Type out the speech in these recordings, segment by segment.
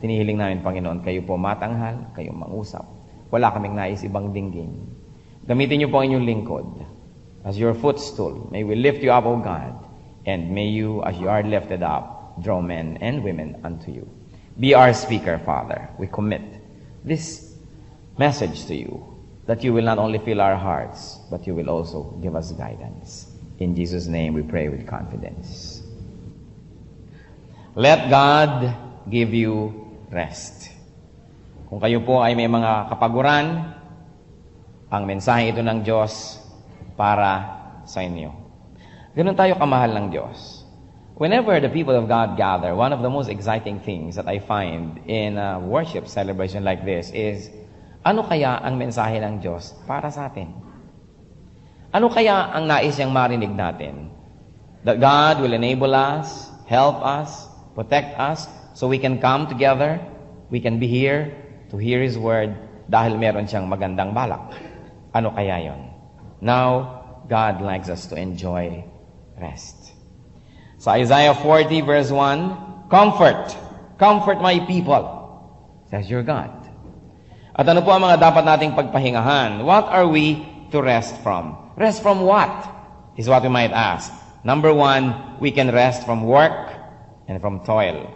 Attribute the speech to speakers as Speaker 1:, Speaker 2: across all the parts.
Speaker 1: At hinihiling namin, Panginoon, kayo po matanghal, kayo mangusap. Wala kaming nais ibang dinggin. Gamitin niyo po ang inyong lingkod as your footstool. May we lift you up, O God, and may you, as you are lifted up, draw men and women unto you. Be our speaker, Father. We commit this message to you, that you will not only fill our hearts, but you will also give us guidance. In Jesus' name we pray with confidence. Let God give you rest. Kung kayo po ay may mga kapaguran, ang mensahe ito ng Diyos para sa inyo. Ganun tayo kamahal ng Diyos. Whenever the people of God gather, one of the most exciting things that I find in a worship celebration like this is, ano kaya ang mensahe ng Diyos para sa atin? Ano kaya ang nais niyang marinig natin? That God will enable us, help us, protect us, so we can come together, we can be here to hear His Word dahil meron siyang magandang balak. Ano kaya yon? Now, God likes us to enjoy rest. Sa Isaiah 40 verse 1, Comfort my people, says your God. At ano po ang mga dapat nating pagpahingahan? What are we to rest from? Rest from what? Is what we might ask. Number 1, we can rest from work and from toil.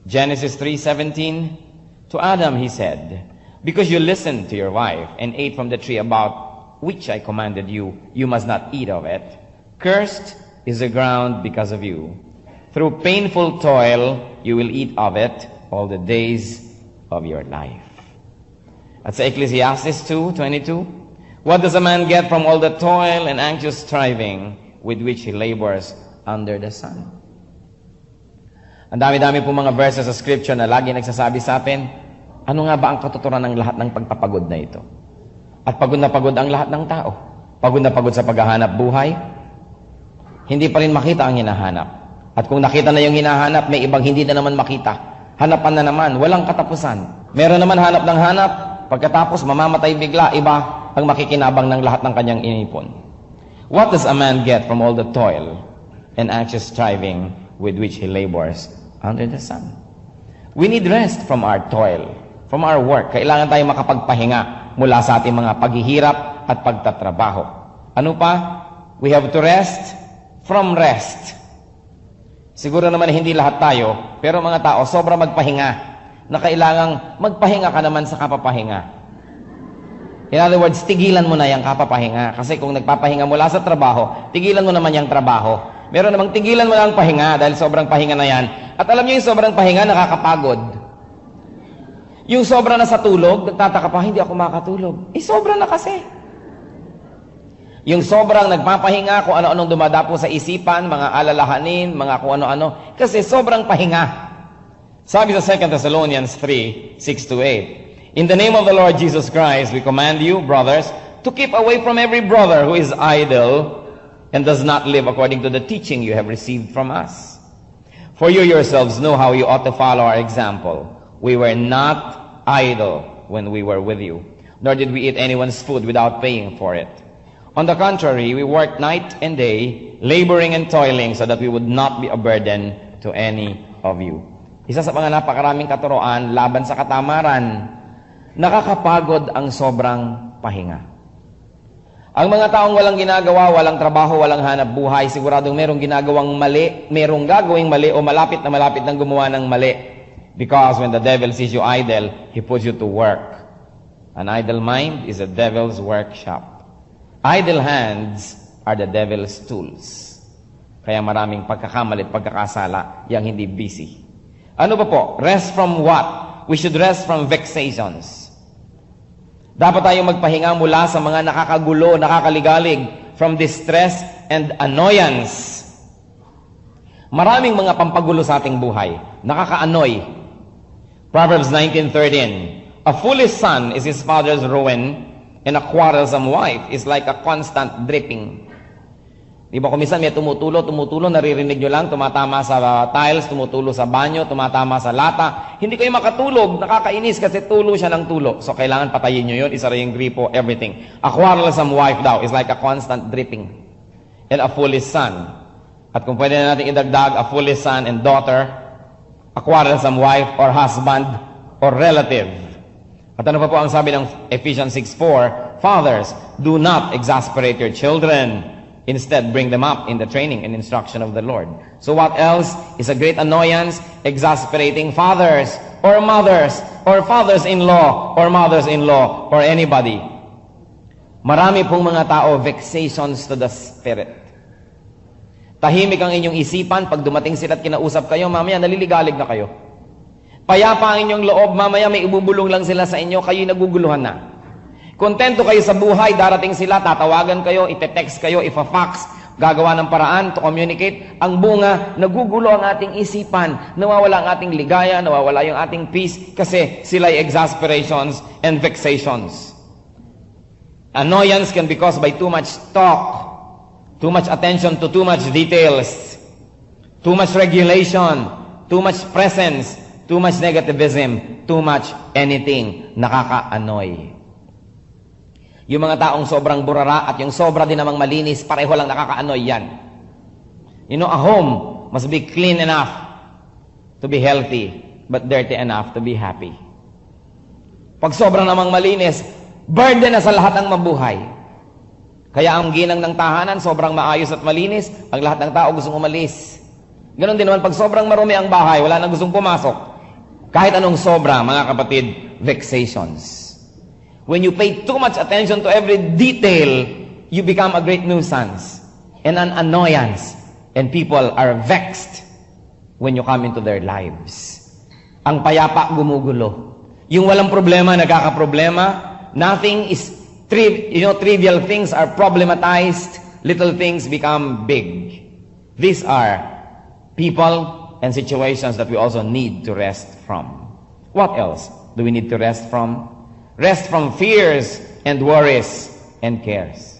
Speaker 1: Genesis 3:17, to Adam he said, because you listened to your wife and ate from the tree about which I commanded you, you must not eat of it. Cursed is the ground because of you. Through painful toil, you will eat of it all the days of your life. At sa Ecclesiastes 2:22, what does a man get from all the toil and anxious striving with which he labors under the sun? Ang dami-dami po mga verses sa scripture na lagi nagsasabi sa atin, ano nga ba ang katuturan ng lahat ng pagpapagod na ito? At pagod na pagod ang lahat ng tao. Pagod na pagod sa paghahanap buhay, hindi pa rin makita ang hinahanap. At kung nakita na yung hinahanap, may ibang hindi na naman makita. Hanapan na naman, walang katapusan. Meron naman hanap ng hanap, pagkatapos mamamatay bigla, iba ang makikinabang ng lahat ng kanyang inipon. What does a man get from all the toil and anxious striving with which he labors under the sun? We need rest from our toil, from our work. Kailangan tayo makapagpahinga mula sa ating mga paghihirap at pagtatrabaho. Ano pa? We have to rest from rest. Siguro naman hindi lahat tayo, pero mga tao, sobra magpahinga, na kailangang magpahinga ka naman sa kapapahinga. In other words, tigilan mo na yung kapapahinga. Kasi kung nagpapahinga mula sa trabaho, tigilan mo naman yung trabaho. Meron namang tigilan mo na ang pahinga dahil sobrang pahinga na yan. At alam niyo yung sobrang pahinga, nakakapagod. Yung sobra na sa tulog, nagtataka pa, hindi ako makatulog. Sobra na kasi. Yung sobrang nagpapahinga, kung ano-anong dumadapo sa isipan, mga alalahanin, mga kung ano-ano, kasi sobrang pahinga. Sabi sa 2 Thessalonians 3:6-8, in the name of the Lord Jesus Christ, we command you, brothers, to keep away from every brother who is idle and does not live according to the teaching you have received from us. For you yourselves know how you ought to follow our example. We were not idle when we were with you, nor did we eat anyone's food without paying for it. On the contrary, we worked night and day, laboring and toiling so that we would not be a burden to any of you. Isa sa mga napakaraming katuroan laban sa katamaran, nakakapagod ang sobrang pahinga. Ang mga taong walang ginagawa, walang trabaho, walang hanap buhay, siguradong merong ginagawang mali, merong gagawing mali o malapit ng gumawa ng mali. Because when the devil sees you idle, he puts you to work. An idle mind is a devil's workshop. Idle hands are the devil's tools. Kaya maraming pagkakamali at pagkakasala yang hindi busy. Ano ba po? Rest from what? We should rest from vexations. Dapat tayong magpahinga mula sa mga nakakagulo, nakakaligalig, from distress and annoyance. Maraming mga pampagulo sa ating buhay. Nakaka-annoy. Proverbs 19:13, a foolish son is his father's ruin, and a quarrelsome wife is like a constant dripping. Di ba kung minsan may tumutulo, naririnig nyo lang, tumatama sa tiles, tumutulo sa banyo, tumatama sa lata. Hindi kayo makatulog, nakakainis kasi tulo siya ng tulo. So kailangan patayin nyo yun, isara yung gripo, everything. A quarrelsome wife daw is like a constant dripping. And a foolish son. At kung pwede na natin idagdag, a foolish son and daughter a quarrelsome wife or husband or relative. At ano pa po ang sabi ng Ephesians 6:4? Fathers, do not exasperate your children. Instead, bring them up in the training and instruction of the Lord. So what else is a great annoyance? Exasperating fathers or mothers or fathers-in-law or mothers-in-law or anybody. Marami pong mga tao, vexations to the spirit. Tahimik ang inyong isipan, pag dumating sila at kinausap kayo, mamaya naliligalig na kayo. Payapa ang inyong loob, mamaya may ibubulong lang sila sa inyo, kayo'y naguguluhan na. Kontento kayo sa buhay, darating sila, tatawagan kayo, ite-text kayo, ifa-fax, gagawa ng paraan to communicate. Ang bunga, nagugulo ang ating isipan, nawawala ang ating ligaya, nawawala yung ating peace, kasi sila'y exasperations and vexations. Annoyance can be caused by too much talk, too much attention to too much details, too much regulation, too much presence, too much negativism, too much anything, nakaka-annoy. Yung mga taong sobrang burara at yung sobra din namang malinis, pareho lang nakaka-annoy yan. You know, a home must be clean enough to be healthy, but dirty enough to be happy. Pag sobrang namang malinis, burden na sa lahat ng mabuhay. Kaya ang ginang ng tahanan, sobrang maayos at malinis, ang lahat ng tao gustong umalis. Ganon din naman, pag sobrang marumi ang bahay, wala nang gustong pumasok. Kahit anong sobra, mga kapatid, vexations. When you pay too much attention to every detail, you become a great nuisance and an annoyance. And people are vexed when you come into their lives. Ang payapa, gumugulo. Yung walang problema, nagkakaproblema. Nothing is, trivial things are problematized. Little things become big. These are people and situations that we also need to rest from. What else do we need to rest from? Rest from fears and worries and cares.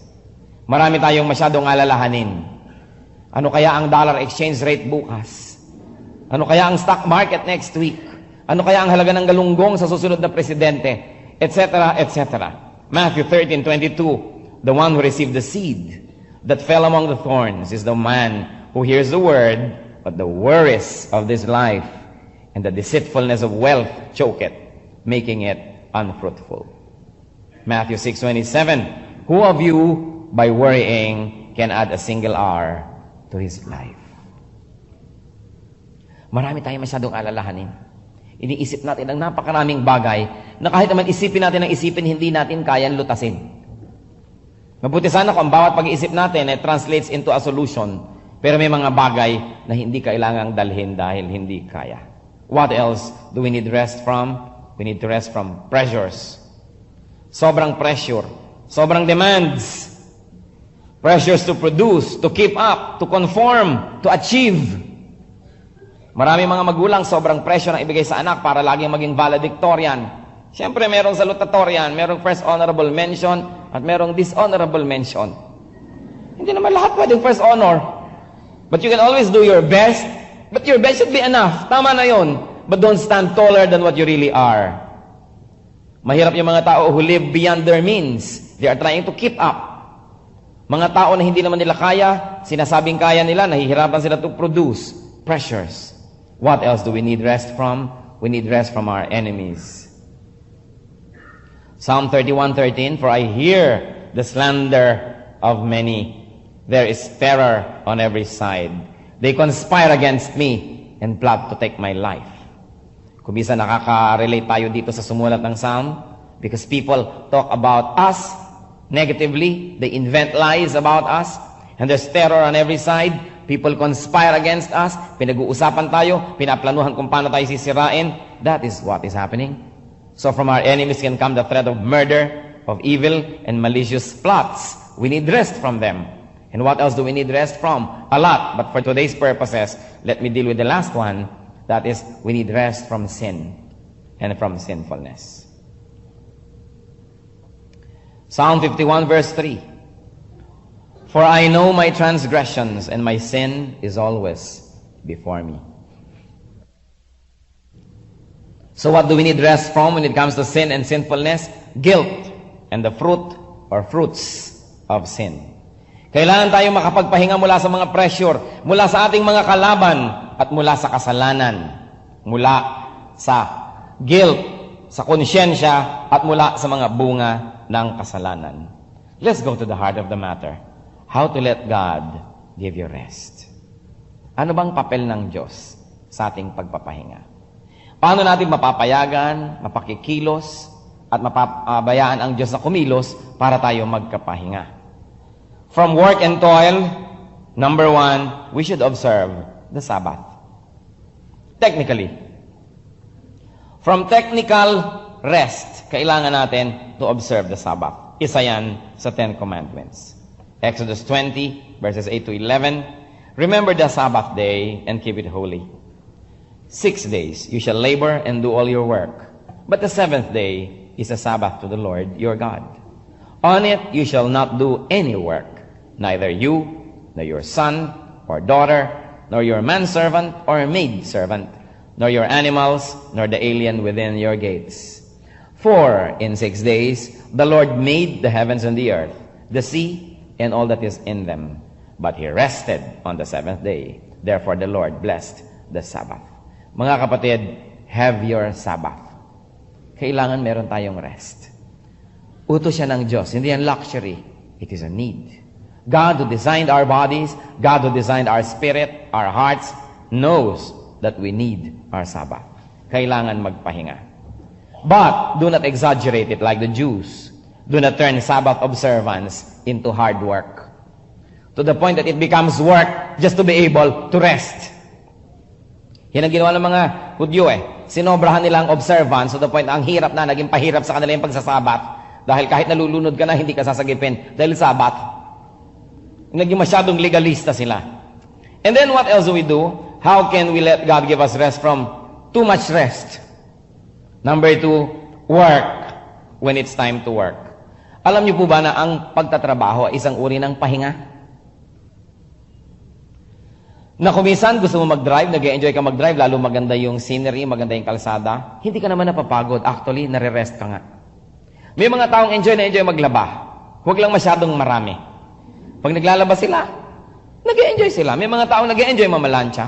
Speaker 1: Marami tayong masyadong alalahanin. Ano kaya ang dollar exchange rate bukas? Ano kaya ang stock market next week? Ano kaya ang halaga ng galunggong sa susunod na presidente? Etc., etc. Matthew 13:22, the one who received the seed that fell among the thorns is the man who hears the word, but the worries of this life and the deceitfulness of wealth choke it, making it unfruitful. Matthew 6:27, who of you, by worrying, can add a single hour to his life? Marami tayong masyadong alalahanin. Iniisip natin ang napakaraming bagay na kahit naman isipin natin ang isipin, hindi natin kayang lutasin. Mabuti sana kung bawat pag-iisip natin ay translates into a solution. Pero may mga bagay na hindi kailangang dalhin dahil hindi kaya. What else do we need rest from? We need to rest from pressures. Sobrang pressure. Sobrang demands. Pressures to produce, to keep up, to conform, to achieve. Marami mga magulang sobrang pressure na ibigay sa anak para laging maging valedictorian. Siyempre, merong salutatorian, merong first honorable mention, at merong dishonorable mention. Hindi naman lahat pwedeng first honor. But you can always do your best. But your best should be enough. Tama na yun. But don't stand taller than what you really are. Mahirap yung mga tao who live beyond their means. They are trying to keep up. Mga tao na hindi naman nila kaya, sinasabing kaya nila, nahihirapan sila to produce. Pressures. What else do we need rest from? We need rest from our enemies. Psalm 31:13, for I hear the slander of many. There is terror on every side. They conspire against me and plot to take my life. Kung minsan nakaka-relate tayo dito sa sumulat ng Psalm, because people talk about us negatively, they invent lies about us, and there's terror on every side. People conspire against us, pinag-uusapan tayo, pinaplanuhan kung paano tayo sisirain. That is what is happening. So from our enemies can come the threat of murder, of evil, and malicious plots. We need rest from them. And what else do we need rest from? A lot. But for today's purposes, let me deal with the last one. That is, we need rest from sin and from sinfulness. Psalm 51 verse 3. For I know my transgressions and my sin is always before me. So what do we need rest from when it comes to sin and sinfulness? Guilt and the fruit or fruits of sin. Kailangan tayo makapagpahinga mula sa mga pressure, mula sa ating mga kalaban, at mula sa kasalanan. mula sa guilt, sa konsyensya, at mula sa mga bunga ng kasalanan. Let's go to the heart of the matter. How to let God give you rest. Ano bang papel ng Diyos sa ating pagpapahinga? Paano natin mapapayagan, mapakikilos, at mapabayaan ang Diyos na kumilos para tayo magkapahinga? From work and toil, number 1, we should observe the Sabbath. Technically. From technical rest, kailangan natin to observe the Sabbath. Isa yan sa 10 Commandments. Exodus 20, verses 8 to 11. Remember the Sabbath day and keep it holy. 6 days you shall labor and do all your work. But the 7th day is a Sabbath to the Lord your God. On it you shall not do any work, neither you, nor your son or daughter, nor your manservant or maidservant, nor your animals, nor the alien within your gates. For in 6 days the Lord made the heavens and the earth, the sea, and all that is in them. But He rested on the 7th day. Therefore the Lord blessed the Sabbath. Mga kapatid, have your Sabbath. Kailangan meron tayong rest. Utos siya ng Diyos. Hindi yan luxury. It is a need. God who designed our bodies, God who designed our spirit, our hearts, knows that we need our Sabbath. Kailangan magpahinga. But do not exaggerate it like the Jews. Do not turn Sabbath observance into hard work, to the point that it becomes work just to be able to rest. Yan ang ginawa ng mga Hudyo Sinobrahan nila ang observance to the point na ang hirap na, naging pahirap sa kanila yung pagsasabat. Dahil kahit nalulunod ka na, hindi ka sasagipin dahil sabat. Naging masyadong legalista sila. And then what else do we do? How can we let God give us rest from too much rest? Number 2, work when it's time to work. Alam niyo po ba na ang pagtatrabaho ay isang uri ng pahinga? Na kuminsan gusto mo mag-drive, nag-enjoy ka mag-drive, lalo maganda yung scenery, maganda yung kalsada, hindi ka naman napapagod. Actually, nare-rest ka nga. May mga taong enjoy na enjoy maglaba. Huwag lang masyadong marami. Pag naglalaba sila, nag-enjoy sila. May mga taong nag-enjoy mamalansya.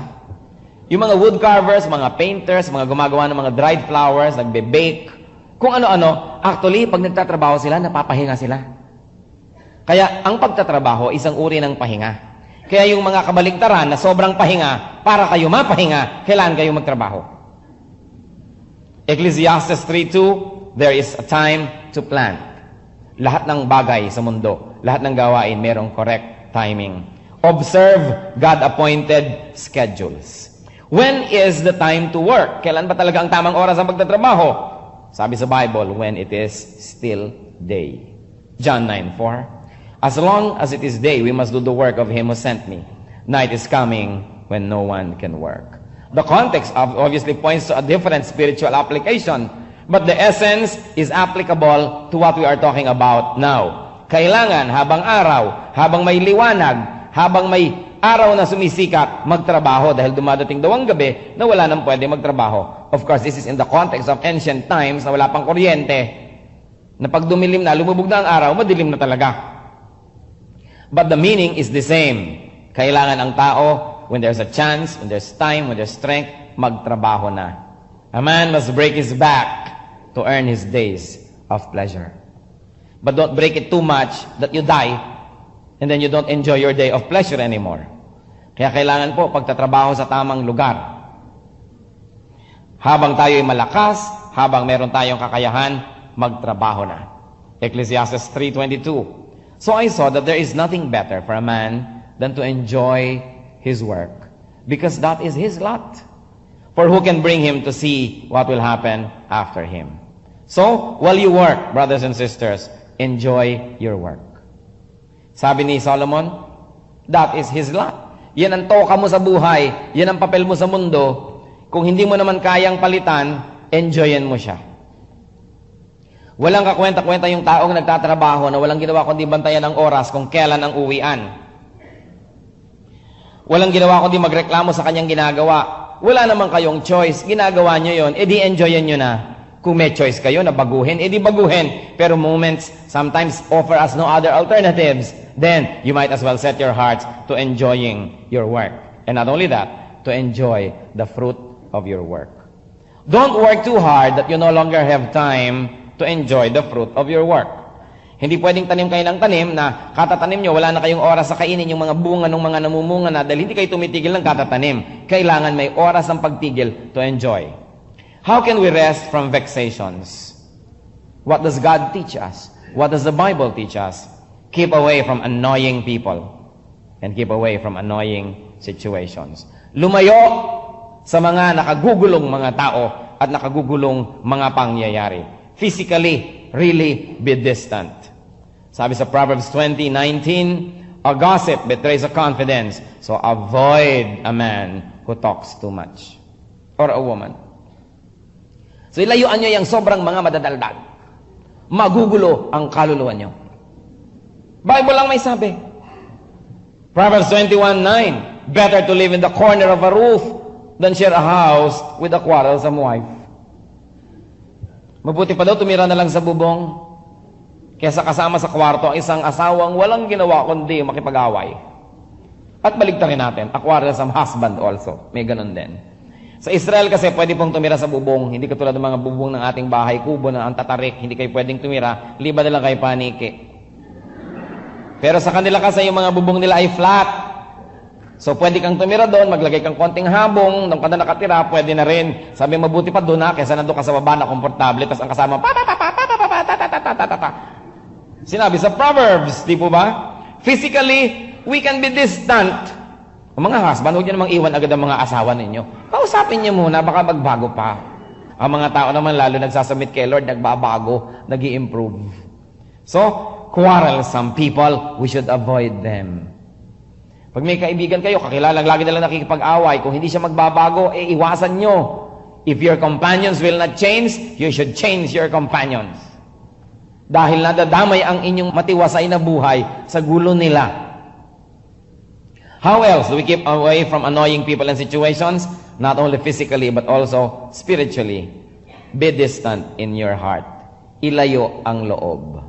Speaker 1: Yung mga wood carvers, mga painters, mga gumagawa ng mga dried flowers, nagbe-bake, kung ano-ano, actually, pag nagtatrabaho sila, napapahinga sila. Kaya, ang pagtatrabaho, isang uri ng pahinga. Kaya yung mga kabaligtaran na sobrang pahinga, para kayo mapahinga, kailangan kayo magtrabaho. Ecclesiastes 3:2, there is a time to plant. Lahat ng bagay sa mundo, lahat ng gawain, merong correct timing. Observe God-appointed schedules. When is the time to work? Kailan ba talaga ang tamang oras ang pagtatrabaho? Sabi sa Bible, when it is still day. John 9:4. As long as it is day, we must do the work of Him who sent me. Night is coming when no one can work. The context obviously points to a different spiritual application, but the essence is applicable to what we are talking about now. Kailangan habang araw, habang may liwanag, habang may araw na sumisikat, magtrabaho dahil dumadating daw ang gabi na wala nang pwede magtrabaho. Of course, this is in the context of ancient times na wala pang kuryente, na pag dumilim na, lumubog na ang araw, madilim na talaga. But the meaning is the same. Kailangan ang tao, when there's a chance, when there's time, when there's strength, magtrabaho na. A man must break his back to earn his days of pleasure. But don't break it too much that you die and then you don't enjoy your day of pleasure anymore. Kaya kailangan po pagtatrabaho sa tamang lugar. Habang tayo ay malakas, habang meron tayong kakayahan, magtrabaho na. Ecclesiastes 3:22. So I saw that there is nothing better for a man than to enjoy his work, because that is his lot. For who can bring him to see what will happen after him? So, while you work, brothers and sisters, enjoy your work. Sabi ni Solomon, that is his lot. Yan ang toka mo sa buhay, yan ang papel mo sa mundo. Kung hindi mo naman kayang palitan, enjoyin mo siya. Walang kakwenta-kwenta yung taong nagtatrabaho na walang ginawa kundi bantayan ang oras kung kailan ang uwian. Walang ginawa kundi magreklamo sa kanyang ginagawa. Wala naman kayong choice. Ginagawa nyo yon, edi enjoyin nyo na. Kung may choice kayo na baguhin, edi baguhin. Pero moments sometimes offer us no other alternatives. Then, you might as well set your hearts to enjoying your work. And not only that, to enjoy the fruit of your work. Don't work too hard that you no longer have time to enjoy the fruit of your work. Hindi pwedeng tanim kayo ng tanim na katatanim nyo, wala na kayong oras sa kainin yung mga bunga ng mga namumunga na dahil hindi kayo tumitigil ng katatanim. Kailangan may oras ang pagtigil to enjoy. How can we rest from vexations? What does God teach us? What does the Bible teach us? Keep away from annoying people and keep away from annoying situations. Lumayo sa mga nakagugulong mga tao at nakagugulong mga pangyayari. Physically, really be distant. Sabi sa Proverbs 20:19, a gossip betrays a confidence, so avoid a man who talks too much. Or a woman. So ilayuan nyo yung sobrang mga madadaldal. Magugulo ang kaluluwa nyo. Bible lang may sabi. Proverbs 21:9, better to live in the corner of a roof than share a house with a quarrelsome wife. Mabuti pa daw tumira na lang sa bubong kaysa kasama sa kwarto ang isang asawang walang ginawa kundi makipag-away. At baligtarin natin, a quarrelsome husband also. May ganun din. Sa Israel kasi pwede pong tumira sa bubong, hindi katulad ng mga bubong ng ating bahay, kubo na ang tatarik, hindi kayo pwedeng tumira, liba na lang kayo paniki. Pero sa kanila kasi yung mga bubong nila ay flat. So, pwede kang tumira doon, maglagay kang konting habong, nung ka na nakatira, pwede na rin. Sabi, mabuti pa doon na, kaysa nandun ka sa baba na komportable, tapos ang kasama, sinabi sa Proverbs, di po ba? Physically, we can be distant. O mga husband, huwag nyo namang iwan agad ang mga asawa ninyo. Kausapin nyo muna, baka magbago pa. Ang mga tao naman, lalo nagsasubmit kay Lord, nagbabago, nag-i-improve. So, quarrelsome people, we should avoid them. Pag may kaibigan kayo, kakilalang lagi nalang nakikipag-away, kung hindi siya magbabago, iwasan nyo. If your companions will not change, you should change your companions. Dahil nadadamay ang inyong matiwasay na buhay sa gulo nila. How else do we keep away from annoying people and situations? Not only physically, but also spiritually. Be distant in your heart. Ilayo ang loob.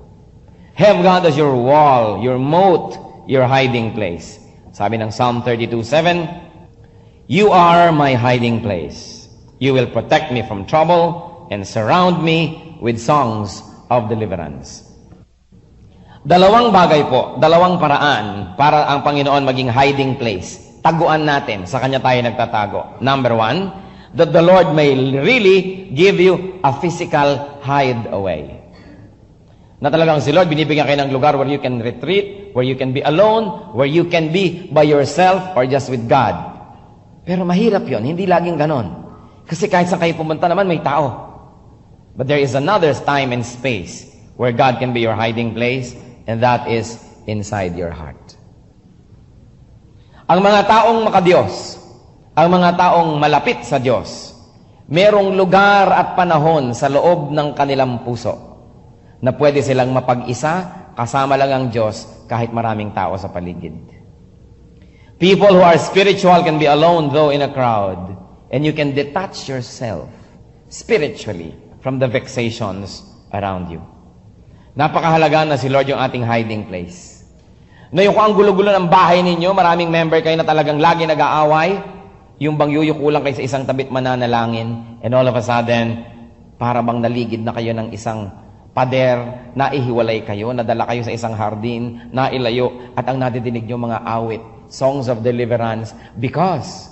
Speaker 1: Have God as your wall, your moat, your hiding place. Sabi ng Psalm 32:7, you are my hiding place. You will protect me from trouble and surround me with songs of deliverance. Dalawang bagay po, dalawang paraan para ang Panginoon maging hiding place. Taguan natin, sa Kanya tayo nagtatago. Number one, that the Lord may really give you a physical hideaway. Na talagang si Lord, binibigyan kayo ng lugar where you can retreat, where you can be alone, where you can be by yourself or just with God. Pero mahirap yon, hindi laging ganon. Kasi kahit saan kayo pumunta naman, may tao. But there is another time and space where God can be your hiding place, and that is inside your heart. Ang mga taong makadiyos, ang mga taong malapit sa Diyos, merong lugar at panahon sa loob ng kanilang puso na pwede silang mapag-isa, kasama lang ang Diyos kahit maraming tao sa paligid. People who are spiritual can be alone though in a crowd, and you can detach yourself spiritually from the vexations around you. Napakahalaga na si Lord yung ating hiding place. Ngayon kung ang gulo-gulo ng bahay ninyo, maraming member kayo na talagang lagi nag-aaway, yung bang yuyukulang kayo sa isang tabit mananalangin, and all of a sudden, para bang naligid na kayo ng isang pader, naihiwalay kayo, nadala kayo sa isang hardin, nailayo, at ang nadidinig nyo mga awit, songs of deliverance, because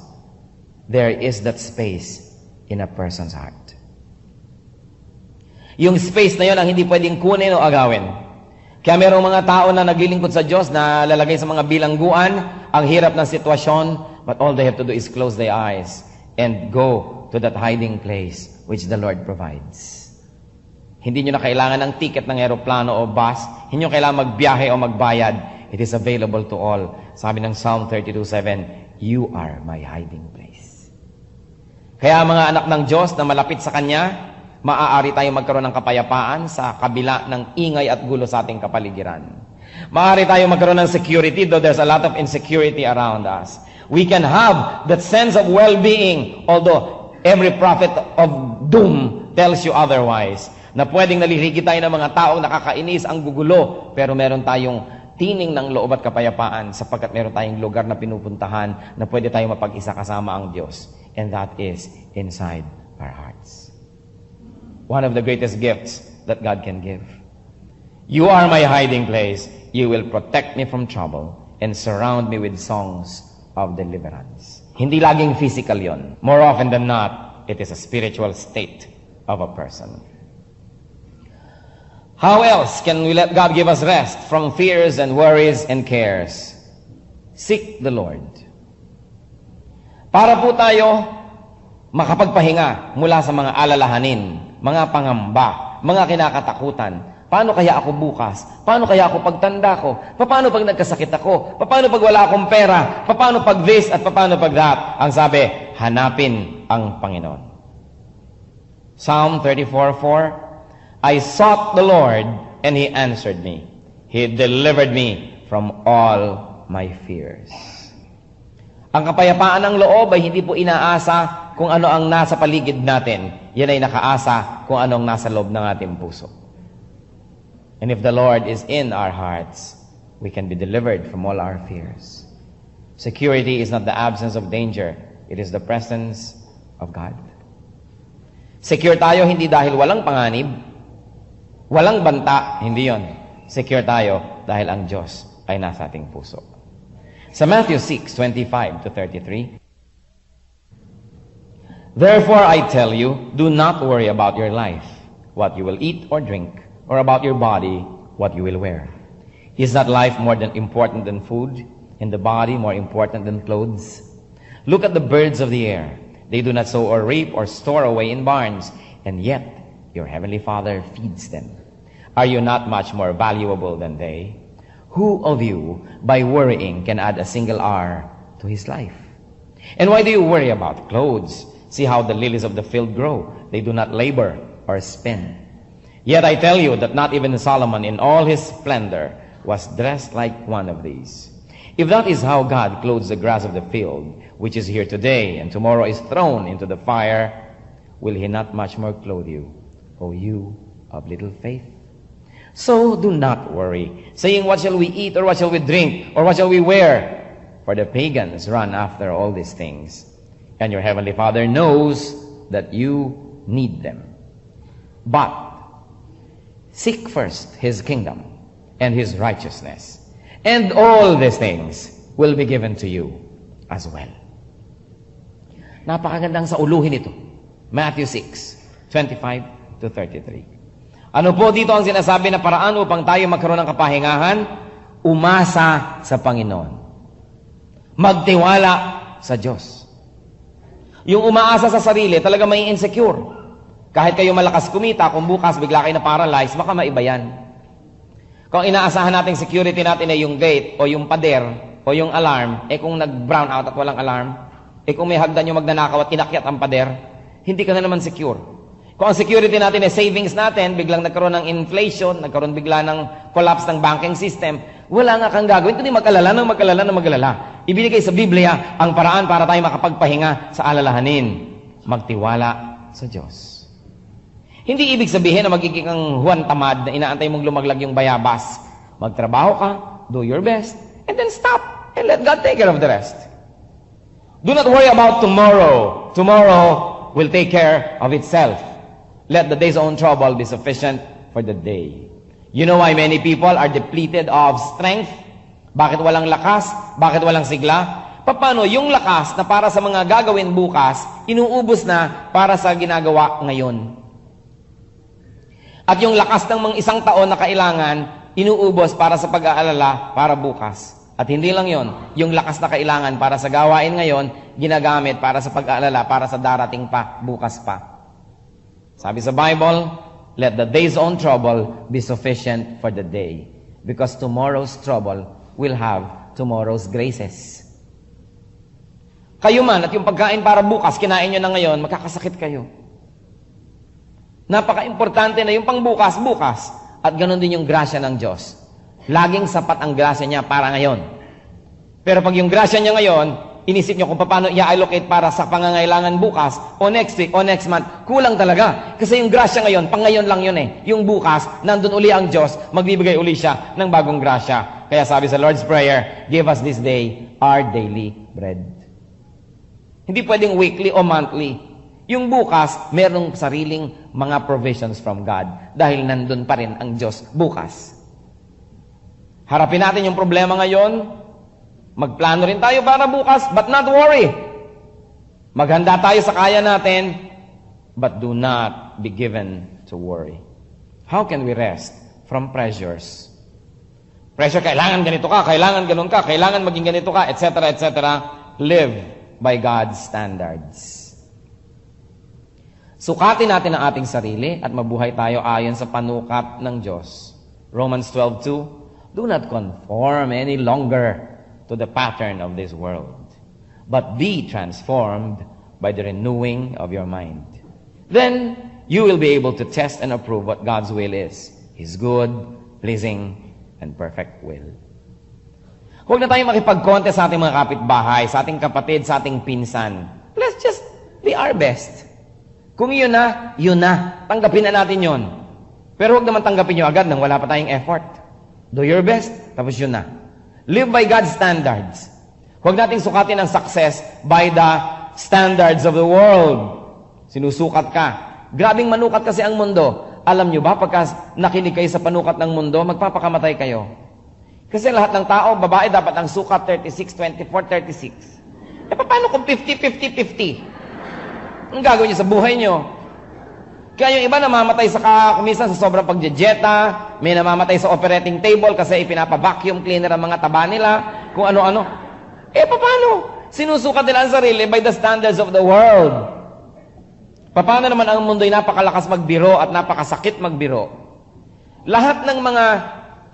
Speaker 1: there is that space in a person's heart. Yung space na yun ang hindi pwedeng kunin o agawin. Kaya merong mga tao na naglilingkod sa Diyos na lalagay sa mga bilangguan, ang hirap ng sitwasyon, but all they have to do is close their eyes and go to that hiding place which the Lord provides. Hindi nyo na kailangan ng ticket ng aeroplano o bus. Hindi nyo kailangan magbiyahe o magbayad. It is available to all. Sabi ng Psalm 32:7, you are my hiding place. Kaya mga anak ng Diyos na malapit sa Kanya, maaari tayong magkaroon ng kapayapaan sa kabila ng ingay at gulo sa ating kapaligiran. Maaari tayong magkaroon ng security, though there's a lot of insecurity around us. We can have that sense of well-being, although every prophet of doom tells you otherwise. Na pwedeng naliligi tayo ng mga taong nakakainis, ang gugulo, pero meron tayong tining ng loob at kapayapaan sapagkat meron tayong lugar na pinupuntahan na pwede tayong mapag-isa kasama ang Diyos. And that is inside our hearts. One of the greatest gifts that God can give. You are my hiding place. You will protect me from trouble and surround me with songs of deliverance. Hindi laging physical yon. More often than not, it is a spiritual state of a person. How else can we let God give us rest from fears and worries and cares? Seek the Lord. Para po tayo makapagpahinga mula sa mga alalahanin, mga pangamba, mga kinakatakutan. Paano kaya ako bukas? Paano kaya ako pagtanda ko? Paano pag nagkasakit ako? Paano pag wala akong pera? Paano pag this at paano pag that? Ang sabi, hanapin ang Panginoon. Psalm 34:4, I sought the Lord and He answered me. He delivered me from all my fears. Ang kapayapaan ng loob ay hindi po inaasa kung ano ang nasa paligid natin. Yan ay nakaasa kung anong nasa loob ng ating puso. And if the Lord is in our hearts, we can be delivered from all our fears. Security is not the absence of danger. It is the presence of God. Secure tayo hindi dahil walang panganib, walang banta, hindi yon. Secure tayo dahil ang Diyos ay nasa ating puso. Sa Matthew 6:25-33, therefore I tell you, do not worry about your life, what you will eat or drink, or about your body, what you will wear. Is not life more important than food, and the body more important than clothes? Look at the birds of the air. They do not sow or reap or store away in barns, and yet your heavenly Father feeds them. Are you not much more valuable than they? Who of you, by worrying, can add a single hour to his life? And why do you worry about clothes? See how the lilies of the field grow. They do not labor or spin. Yet I tell you that not even Solomon in all his splendor was dressed like one of these. If that is how God clothes the grass of the field, which is here today and tomorrow is thrown into the fire, will He not much more clothe you, O you of little faith? So do not worry, saying, what shall we eat, or what shall we drink, or what shall we wear? For the pagans run after all these things, and your heavenly Father knows that you need them. But seek first His kingdom and His righteousness, and all these things will be given to you as well. Napakagandang sauluhin ito. Matthew 6:25-33. Ano po dito ang sinasabi na paraan upang tayo magkaroon ng kapahingahan? Umasa sa Panginoon. Magtiwala sa Diyos. Yung umaasa sa sarili, talaga may insecure. Kahit kayo malakas kumita, kung bukas bigla kayo na-paralyze, baka maiba yan. Kung inaasahan natin security natin ay yung gate, o yung pader, o yung alarm, kung nag-brown out at walang alarm, kung may hagdan yung magnanakaw at inakyat ang pader, hindi ka na naman secure. Kung ang security natin ay savings natin, biglang nagkaroon ng inflation, nagkaroon bigla ng collapse ng banking system, wala nga kang gagawin, kundi mag-alala. Ibinigay sa Biblia ang paraan para tayo makapagpahinga sa alalahanin. Magtiwala sa Diyos. Hindi ibig sabihin na magiging kang Juan Tamad na inaantay mong lumaglag yung bayabas. Magtrabaho ka, do your best, and then stop, and let God take care of the rest. Do not worry about tomorrow. Tomorrow will take care of itself. Let the day's own trouble be sufficient for the day. You know why many people are depleted of strength? Bakit walang lakas? Bakit walang sigla? Paano yung lakas na para sa mga gagawin bukas, inuubos na para sa ginagawa ngayon? At yung lakas ng mga isang taon na kailangan, inuubos para sa pag-aalala para bukas. At hindi lang yon, yung lakas na kailangan para sa gawain ngayon, ginagamit para sa pag-aalala, para sa darating pa, bukas pa. Sabi sa Bible, let the day's own trouble be sufficient for the day, because tomorrow's trouble will have tomorrow's graces. Kayo man, at yung pagkain para bukas, kinain nyo na ngayon, magkakasakit kayo. Napaka-importante na yung pangbukas, bukas. At ganoon din yung grasya ng Diyos. Laging sapat ang grasya niya para ngayon. Pero pag yung grasya niya ngayon, inisip niyo kung paano i-allocate para sa pangangailangan bukas, o next week, o next month, kulang talaga. Kasi yung grasya ngayon, pang ngayon lang yun eh. Yung bukas, nandun uli ang Diyos, magbibigay uli siya ng bagong grasya. Kaya sabi sa Lord's Prayer, give us this day our daily bread. Hindi pwedeng weekly o monthly. Yung bukas, merong sariling mga provisions from God dahil nandun pa rin ang Diyos bukas. Harapin natin yung problema ngayon. Magplano rin tayo para bukas, but not worry. Maghanda tayo sa kaya natin, but do not be given to worry. How can we rest from pressures? Pressure, kailangan ganito ka, kailangan ganun ka, kailangan maging ganito ka, etc., etc. Live by God's standards. Sukatin natin ang ating sarili at mabuhay tayo ayon sa panukat ng Diyos. Romans 12:2, do not conform any longer to the pattern of this world, but be transformed by the renewing of your mind. Then you will be able to test and approve what God's will is, His good, pleasing, and perfect will. Huwag na tayong makipag-contest sa ating mga kapitbahay, sa ating kapatid, sa ating pinsan. Let's just be our best. Kung yun na, yun na. Tanggapin na natin yun. Pero huwag naman tanggapin nyo agad nang wala pa tayong effort. Do your best, tapos yun na. Live by God's standards. Huwag nating sukatin ang success by the standards of the world. Sinusukat ka. Grabing manukat kasi ang mundo. Alam nyo ba, pagka nakinig kayo sa panukat ng mundo, magpapakamatay kayo. Kasi lahat ng tao, babae, dapat ang sukat 36, 24, 36. Paano kung 50, 50, 50? Ang gagawin nyo sa buhay nyo? Kaya yung iba namamatay kumisan sa sobrang pagjejeta, may namamatay sa operating table kasi ipinapa-vacuum cleaner ang mga taba nila, kung ano-ano. Paano? Sinusukat nila ang sarili by the standards of the world. Paano naman ang mundo'y napakalakas magbiro at napakasakit magbiro? Lahat ng mga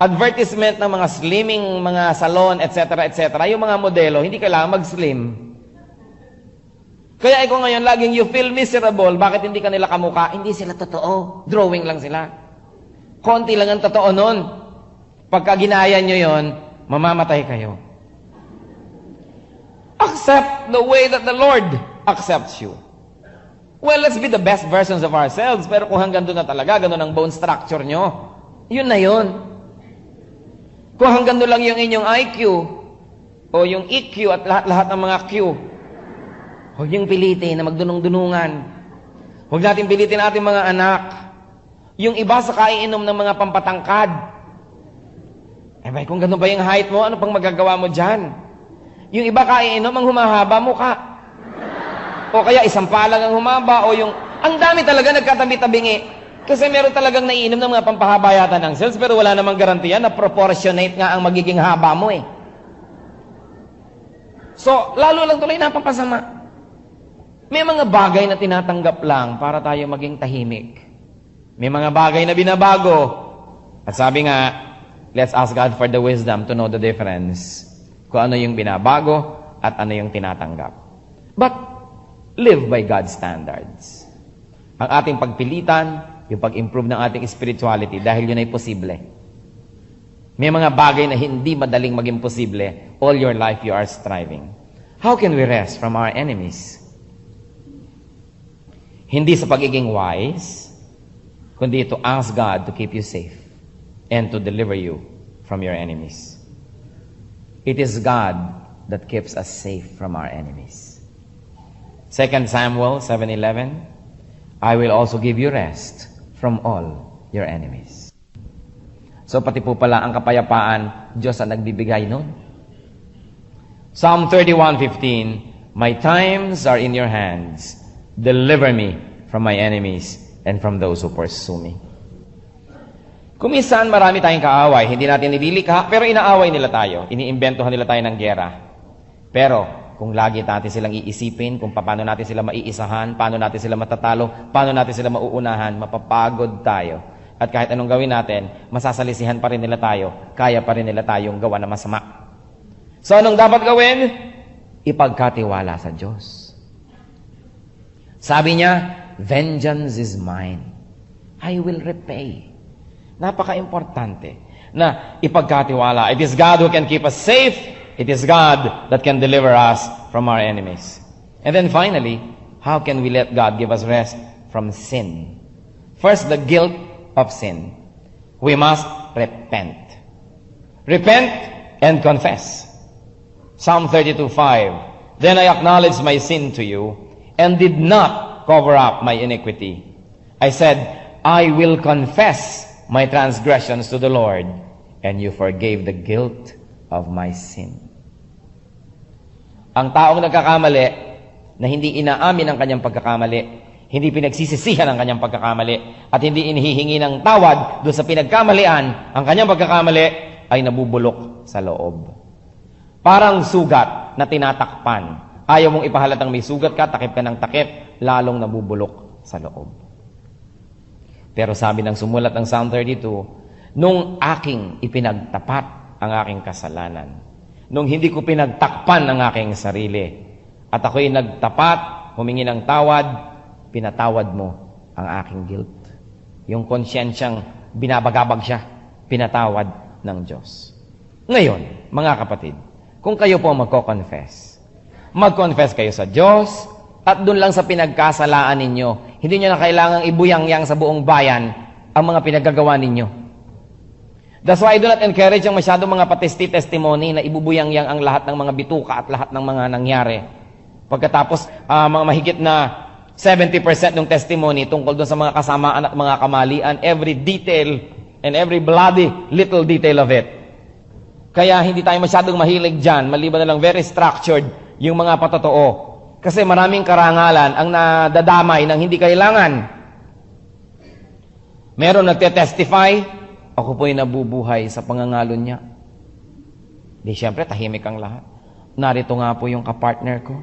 Speaker 1: advertisement ng mga slimming, mga salon, etc., etc., yung mga modelo, hindi kailangan mag-slim. Kaya ikaw ngayon, laging you feel miserable, bakit hindi ka nila kamukha? Hindi sila totoo. Drawing lang sila. Konti lang ang totoo nun. Pagka ginaya nyo yon, mamamatay kayo. Accept the way that the Lord accepts you. Well, let's be the best versions of ourselves. Pero kung hanggang doon na talaga, ganun ang bone structure nyo, yun na yun. Kung hanggang doon lang yung inyong IQ, o yung EQ at lahat-lahat ng mga Q, huwag niyong pilitin na magdunong-dunungan. Huwag natin pilitin ating mga anak. Yung iba sa kaiinom ng mga pampatangkad. Kung ganun ba yung height mo, ano pang magagawa mo dyan? Yung iba kaiinom, ang humahaba mukha. O kaya isang palang ang humaba, o yung... Ang dami talaga nagkatabi-tabingi. Kasi meron talagang naiinom ng mga pampahaba yata ng cells, pero wala namang garantiya na proportionate nga ang magiging haba mo eh. So, lalo lang tuloy napapasama. May mga bagay na tinatanggap lang para tayo maging tahimik. May mga bagay na binabago. At sabi nga, let's ask God for the wisdom to know the difference. Kung ano yung binabago at ano yung tinatanggap. But, live by God's standards. Ang ating pagpilitan, yung pag-improve ng ating spirituality dahil yun ay posible. May mga bagay na hindi madaling maging posible. All your life you are striving. How can we rest from our enemies? Hindi sa pagiging wise, kundi to ask God to keep you safe and to deliver you from your enemies. It is God that keeps us safe from our enemies. 2 Samuel 7:11, I will also give you rest from all your enemies. So pati po pala ang kapayapaan, Diyos ang nagbibigay nun. Psalm 31:15, my times are in your hands. Deliver me from my enemies and from those who pursue me. Kung minsan marami tayong kaaway, hindi natin nililikha, pero inaaway nila tayo. Iniimbentohan nila tayo ng giyera. Pero kung lagi natin silang iisipin, kung paano natin sila maiisahan, paano natin sila matatalo, paano natin sila mauunahan, mapapagod tayo. At kahit anong gawin natin, masasalisihan pa rin nila tayo, kaya pa rin nila tayong gawa na masama. So anong dapat gawin? Ipagkatiwala sa Diyos. Sabi niya, vengeance is mine. I will repay. Napaka-importante na ipagkatiwala. It is God who can keep us safe. It is God that can deliver us from our enemies. And then finally, how can we let God give us rest from sin? First, the guilt of sin. We must repent. Repent and confess. Psalm 32:5. Then I acknowledged my sin to you and did not cover up my iniquity. I said, I will confess my transgressions to the Lord, and you forgave the guilt of my sin. Ang taong nagkakamali na hindi inaamin ang kanyang pagkakamali, hindi pinagsisisihan ang kanyang pagkakamali, at hindi inihihingi ng tawad doon sa pinagkamalian, ang kanyang pagkakamali ay nabubulok sa loob. Parang sugat na tinatakpan. Ayaw mong ipahalatang may sugat ka, takip ka ng takip, lalong nabubulok sa loob. Pero sabi ng sumulat ng Psalm 32, nung aking ipinagtapat ang aking kasalanan, nung hindi ko pinagtakpan ang aking sarili, at ako'y nagtapat, humingi ng tawad, pinatawad mo ang aking guilt. Yung konsyensyang binabagabag siya, pinatawad ng Diyos. Ngayon, mga kapatid, kung kayo po mag-confess kayo sa Diyos, at doon lang sa pinagkasalaan ninyo, hindi nyo na kailangang ibuyangyang sa buong bayan ang mga pinagagawa ninyo. That's why I do not encourage ang masyadong mga patesti-testimony na ibubuyangyang ang lahat ng mga bituka at lahat ng mga nangyari. Pagkatapos, mga mahigit na 70% ng testimony tungkol doon sa mga kasamaan at mga kamalian, every detail and every bloody little detail of it. Kaya hindi tayo masyadong mahilig dyan, maliban na lang very structured yung mga patotoo. Kasi maraming karangalan ang nadadamay ng hindi kailangan. Meron nagte-testify, ako po'y nabubuhay sa pangangalon niya. Di siyempre, tahimik ang lahat. Narito nga po yung kapartner ko.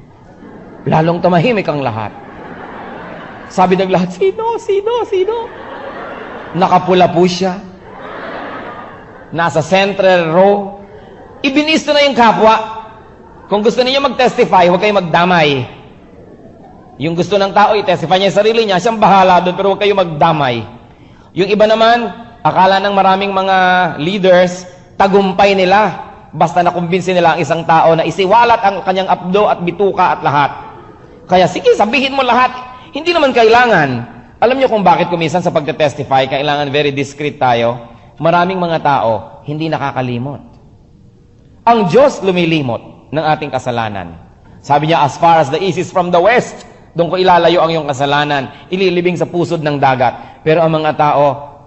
Speaker 1: Lalong tumahimik ang lahat. Sabi ng lahat, sino? Nakapula po siya. Nasa central row. Ibinisto na yung kapwa. Kung gusto niyo mag-testify, huwag kayong magdamay. Yung gusto ng tao, i-testify niya yung sarili niya, siyang bahala doon, pero huwag kayong magdamay. Yung iba naman, akala ng maraming mga leaders, tagumpay nila. Basta nakumbinsi nila ang isang tao na isiwalat ang kanyang abdo at bituka at lahat. Kaya sige, sabihin mo lahat. Hindi naman kailangan. Alam niyo kung bakit kumisan sa pagte-testify, kailangan very discreet tayo. Maraming mga tao, hindi nakakalimot. Ang Diyos lumilimot ng ating kasalanan. Sabi niya, as far as the east is from the west, doon ko ilalayo ang iyong kasalanan, ililibing sa pusod ng dagat. Pero ang mga tao,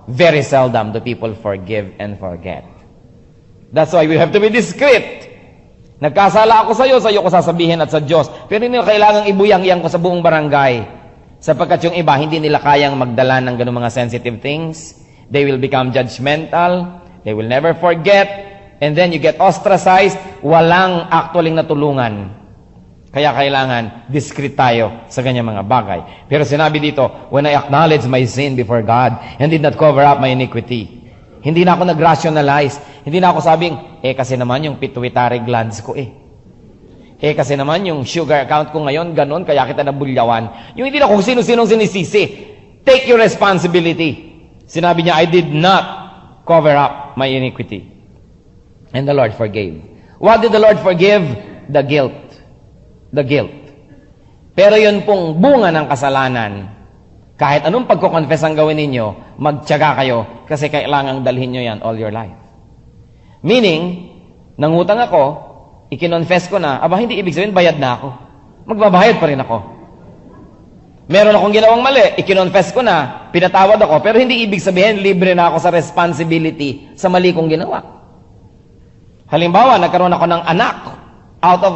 Speaker 1: very seldom do people forgive and forget. That's why we have to be discreet. Nagkasala ako sa iyo ko sasabihin at sa Diyos. Pero hindi kailangang ibuyang-yang ko sa buong barangay. Sapagkat yung iba, hindi nila kayang magdala ng ganung mga sensitive things. They will become judgmental. They will never forget. And then you get ostracized, walang actualing natulungan. Kaya kailangan discreet tayo sa ganyang mga bagay. Pero sinabi dito, when I acknowledge my sin before God and did not cover up my iniquity. Hindi na ako nag-rationalize. Hindi na ako sabing, kasi naman yung pituitary glands ko kasi naman yung sugar account ko ngayon, ganun, kaya kita nabulyawan. Yung hindi na kung sino-sinong sinisisi. Take your responsibility. Sinabi niya, I did not cover up my iniquity. And the Lord forgave. What did the Lord forgive? The guilt. The guilt. Pero yun pong bunga ng kasalanan. Kahit anong pagko-confess ang gawin ninyo, magtiyaga kayo kasi kailangang dalhin nyo yan all your life. Meaning, nangutang ako, ikinonfess ko na, hindi ibig sabihin, bayad na ako. Magbabayad pa rin ako. Meron akong ginawang mali, ikinonfess ko na, pinatawad ako, pero hindi ibig sabihin, libre na ako sa responsibility sa mali kong ginawa. Halimbawa, nagkaroon ako ng anak out of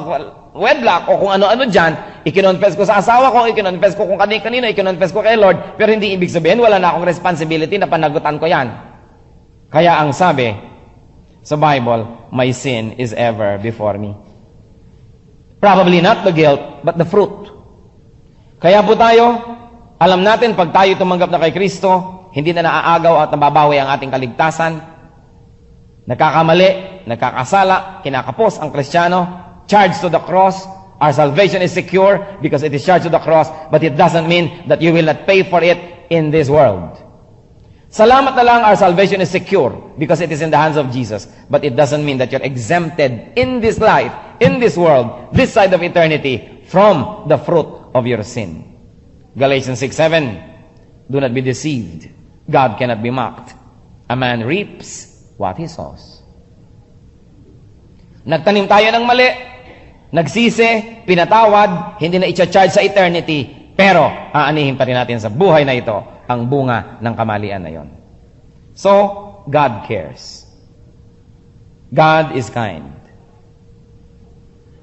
Speaker 1: wedlock o kung ano-ano dyan, ikinonfess ko sa asawa ko, ikinonfess ko kung kanino, ikinonfess ko kay Lord, pero hindi ibig sabihin, wala na akong responsibility na panagutan ko yan. Kaya ang sabi sa Bible, my sin is ever before me. Probably not the guilt, but the fruit. Kaya po tayo, alam natin, pag tayo tumanggap na kay Kristo, hindi na naaagaw at nababawi ang ating kaligtasan. Nagkakamali, nagkakasala, kinakapos ang Kristiyano, charged to the cross. Our salvation is secure because it is charged to the cross, but it doesn't mean that you will not pay for it in this world. Salamat na lang, our salvation is secure because it is in the hands of Jesus, but it doesn't mean that you're exempted in this life, in this world, this side of eternity, from the fruit of your sin. Galatians 6:7, do not be deceived. God cannot be mocked. A man reaps what he sows. Nagtanim tayo ng mali, nagsisi, pinatawad, hindi na i-charge sa eternity. Pero, aanihin pa rin natin sa buhay na ito ang bunga ng kamalian na yon. So, God cares. God is kind.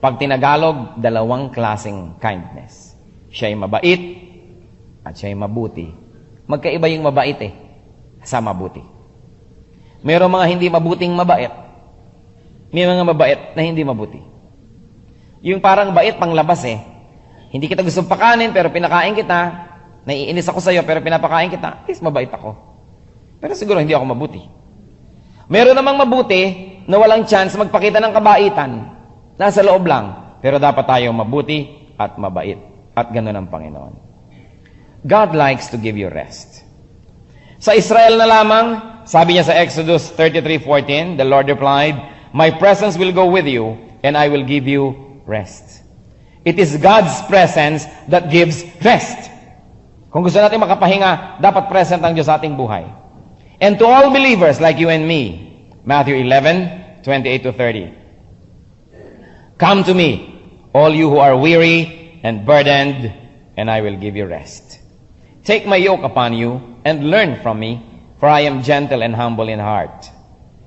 Speaker 1: Pag tinagalog, dalawang klaseng kindness. Siya ay mabait at siya ay mabuti. Magkaiba yung mabait sa mabuti. Mayroong mga hindi mabuting mabait. May mga mabait na hindi mabuti. Yung parang bait panglabas Hindi kita gusto pakanin pero pinakain kita. Naiinis ako sa'yo pero pinapakain kita. At least mabait ako. Pero siguro hindi ako mabuti. Meron namang mabuti na walang chance magpakita ng kabaitan. Nasa loob lang. Pero dapat tayo mabuti at mabait. At ganun ang Panginoon. God likes to give you rest. Sa Israel na lamang, sabi niya sa Exodus 33:14, the Lord replied, "My presence will go with you, and I will give you rest." It is God's presence that gives rest. Kung gusto natin makapahinga, dapat present ang Diyos sa ating buhay. And to all believers like you and me, Matthew 11:28-30. Come to me, all you who are weary and burdened, and I will give you rest. Take my yoke upon you and learn from me, for I am gentle and humble in heart,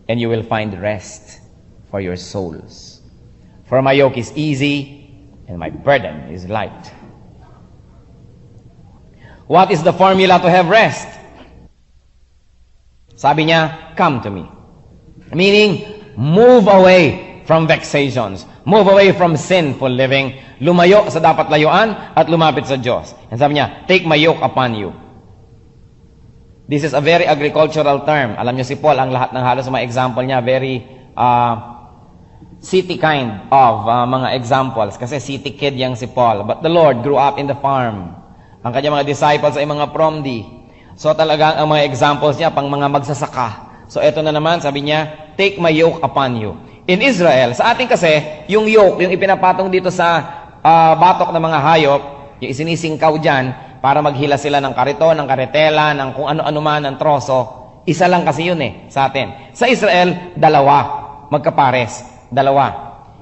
Speaker 1: and you will find rest for your souls. For my yoke is easy and my burden is light. What is the formula to have rest? Sabi niya, come to me. Meaning, move away from vexations. Move away from sinful living. Lumayo sa dapat layuan at lumapit sa Diyos. And sabi niya, take my yoke upon you. This is a very agricultural term. Alam niyo si Paul, ang lahat ng halos mga example niya, very city kind of mga examples. Kasi city kid yang si Paul. But the Lord grew up in the farm. Ang kanyang mga disciples ay mga promdi. So talagang ang mga examples niya pang mga magsasaka. So eto na naman, sabi niya, take my yoke upon you. In Israel, sa atin kasi, yung yoke, yung ipinapatong dito sa batok ng mga hayop, yung isinisingkaw dyan, para maghila sila ng kariton, ng karetela, ng kung ano-ano man, ng troso. Isa lang kasi yun sa atin. Sa Israel, dalawa. Magkapares. Dalawa.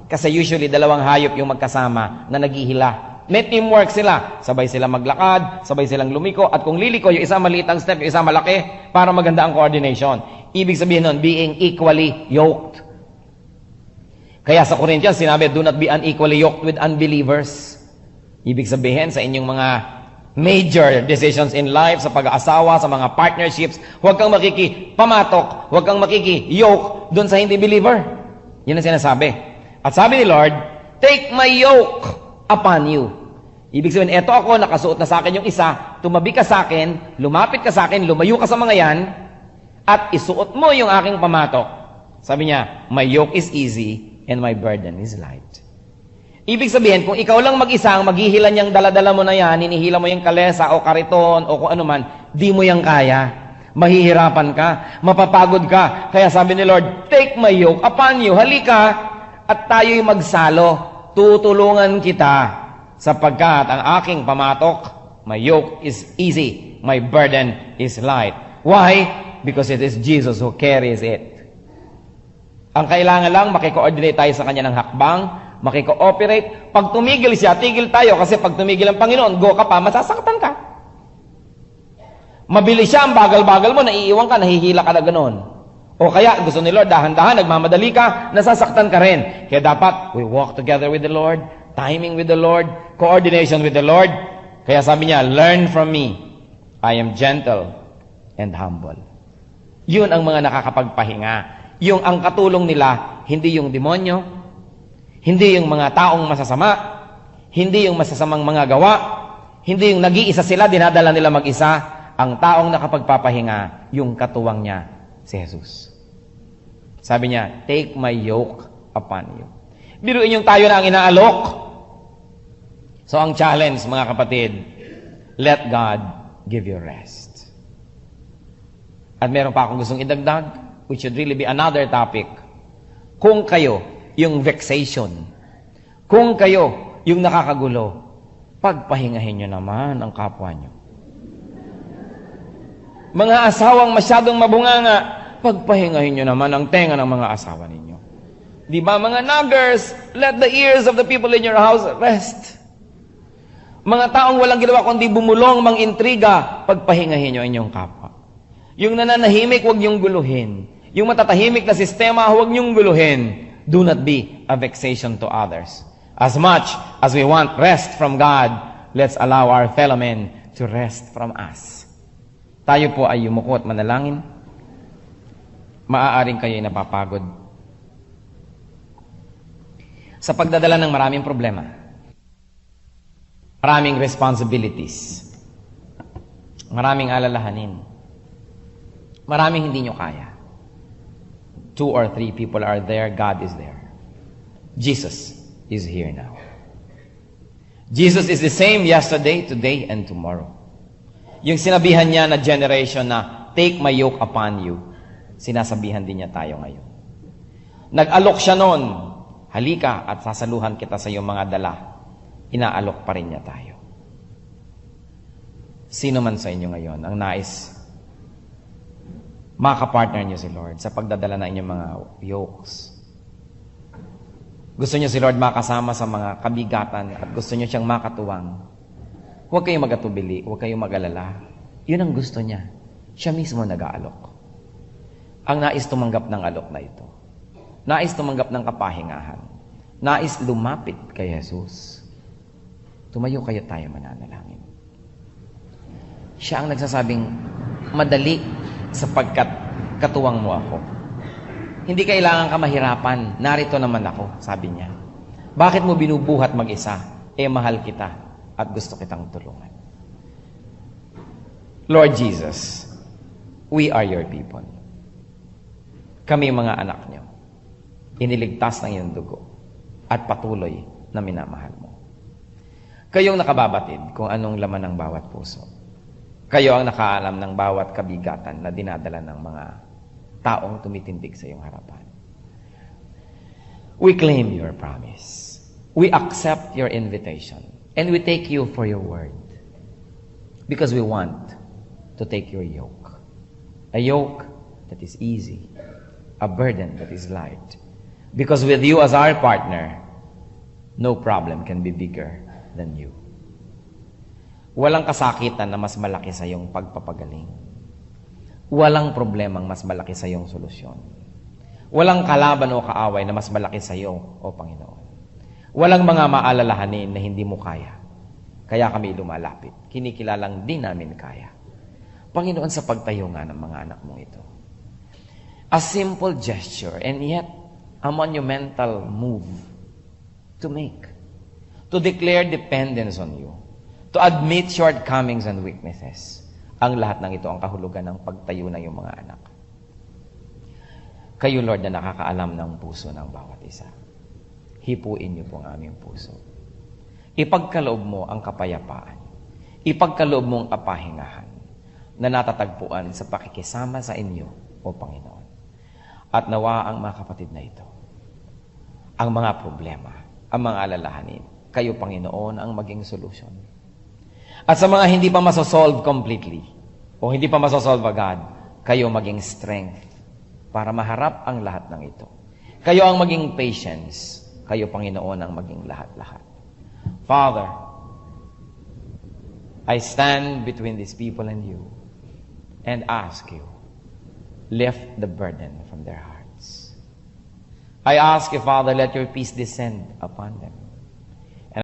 Speaker 1: Kasi usually, dalawang hayop yung magkasama na naghihila. May teamwork sila. Sabay silang maglakad, sabay silang lumiko, at kung liliko, yung isa maliit ang step, yung isa malaki, para maganda ang coordination. Ibig sabihin nun, being equally yoked. Kaya sa Corinthians, sinabi, do not be unequally yoked with unbelievers. Ibig sabihin, sa inyong mga major decisions in life, sa pag-aasawa, sa mga partnerships, huwag kang makikipamatok, huwag kang makikiyoke dun sa hindi believer. Yun ang sinasabi. At sabi ni Lord, take my yoke upon you. Ibig sabihin, eto ako, nakasuot na sa akin yung isa, tumabi ka sa akin, lumapit ka sa akin, lumayo ka sa mga yan, at isuot mo yung aking pamatok. Sabi niya, my yoke is easy, and my burden is light. Ibig sabihin, kung ikaw lang mag-isa ang maghihilan niyang daladala mo na yan, hinihila mo yung kalesa o kariton o kung ano man, di mo yang kaya. Mahihirapan ka, mapapagod ka. Kaya sabi ni Lord, take my yoke upon you. Halika at tayo'y magsalo. Tutulungan kita sapagkat ang aking pamatok, my yoke is easy, my burden is light. Why? Because it is Jesus who carries it. Ang kailangan lang, makikoordinate tayo sa kanya ng hakbang, makikooperate. Pag tumigil siya, tigil tayo. Kasi pag tumigil ang Panginoon, go ka pa, masasaktan ka. Mabilis siya, ang bagal-bagal mo, naiiwan ka, nahihila ka na ganoon. O kaya, gusto ni Lord, dahan-dahan, nagmamadali ka, nasasaktan ka rin. Kaya dapat, we walk together with the Lord, timing with the Lord, coordination with the Lord. Kaya sabi niya, learn from me. I am gentle and humble. Yun ang mga nakakapagpahinga. Yung ang katulong nila, hindi yung demonyo, hindi yung mga taong masasama, hindi yung masasamang mga gawa, hindi yung nag-iisa sila, dinadala nila mag-isa, ang taong nakapagpapahinga, yung katuwang niya, si Jesus. Sabi niya, take my yoke upon you. Biruin yung tayo na ang inaalok. So ang challenge, mga kapatid, let God give you rest. At meron pa akong gustong idagdag, which should really be another topic. Kung kayo, yung vexation, kung kayo, yung nakakagulo, pagpahingahin nyo naman ang kapwa nyo. Mga asawang masyadong mabunganga, pagpahingahin nyo naman ang tenga ng mga asawa ninyo. Di ba mga naggers, let the ears of the people in your house rest. Mga taong walang ginawa kundi bumulong, mangintriga, pagpahingahin nyo inyong kapwa. Yung nananahimik, huwag niyong guluhin. Yung matatahimik na sistema, huwag niyong guluhin. Do not be a vexation to others. As much as we want rest from God, let's allow our fellow men to rest from us. Tayo po ay yumuko at manalangin. Maaaring kayo'y napapagod sa pagdadala ng maraming problema, maraming responsibilities, maraming alalahanin, maraming hindi nyo kaya. 2 or 3 people are there, God is there. Jesus is here now. Jesus is the same yesterday, today, and tomorrow. Yung sinabihan niya na generation na, take my yoke upon you, sinasabihan din niya tayo ngayon. Nag-alok siya noon, halika at sasaluhan kita sa iyong mga dala. Inaalok pa rin niya tayo. Sino man sa inyo ngayon ang nais makapartner niyo si Lord sa pagdadala ng inyong mga yokes? Gusto niyo si Lord makasama sa mga kabigatan at gusto niyo siyang makatuwang? Huwag kayong magatubili, huwag kayong mag-alala. Yun ang gusto niya. Siya mismo nag-aalok. Ang nais tumanggap ng alok na ito, nais tumanggap ng kapahingahan, nais lumapit kay Jesus, tumayo kayo tayo mananalangin. Siya ang nagsasabing, madali sapagkat katuwang mo ako. Hindi kailangan ka mahirapan, narito naman ako, sabi niya. Bakit mo binubuhat mag-isa? Mahal kita at gusto kitang tulungan. Lord Jesus, we are your people. Kami mga anak niyo. Iniligtas ng iyong dugo at patuloy na minamahal mo. Kayong nakababatid kung anong laman ng bawat puso. Kayo ang nakaalam ng bawat kabigatan na dinadala ng mga taong tumitindig sa iyong harapan. We claim your promise. We accept your invitation. And we take you for your word. Because we want to take your yoke. A yoke that is easy. A burden that is light. Because with you as our partner, no problem can be bigger than you. Walang kasakitan na mas malaki sa iyong pagpapagaling. Walang problemang mas malaki sa iyong solusyon. Walang kalaban o kaaway na mas malaki sa iyo, O Panginoon. Walang mga maalalahanin na hindi mo kaya. Kaya kami lumalapit. Kinikilalang di namin kaya. Panginoon, sa pagtayo nga ng mga anak mong ito. A simple gesture and yet a monumental move to make. To declare dependence on you. To admit shortcomings and weaknesses. Ang lahat ng ito ang kahulugan ng pagtayo ng iyong mga anak. Kayo, Lord, na nakakaalam ng puso ng bawat isa. Hipuin niyo po ang aming puso. Ipagkaloob mo ang kapayapaan. Ipagkaloob mo ang kapahingahan na natatagpuan sa pakikisama sa inyo, O Panginoon. At nawa ang mga kapatid na ito, ang mga problema, ang mga alalahanin, kayo, Panginoon, ang maging solusyon. At sa mga hindi pa masosolve completely, o hindi pa masosolve agad, kayo maging strength para maharap ang lahat ng ito. Kayo ang maging patience, kayo, Panginoon, ang maging lahat-lahat. Father, I stand between these people and you and ask you, lift the burden from their hearts. I ask you, Father, let your peace descend upon them.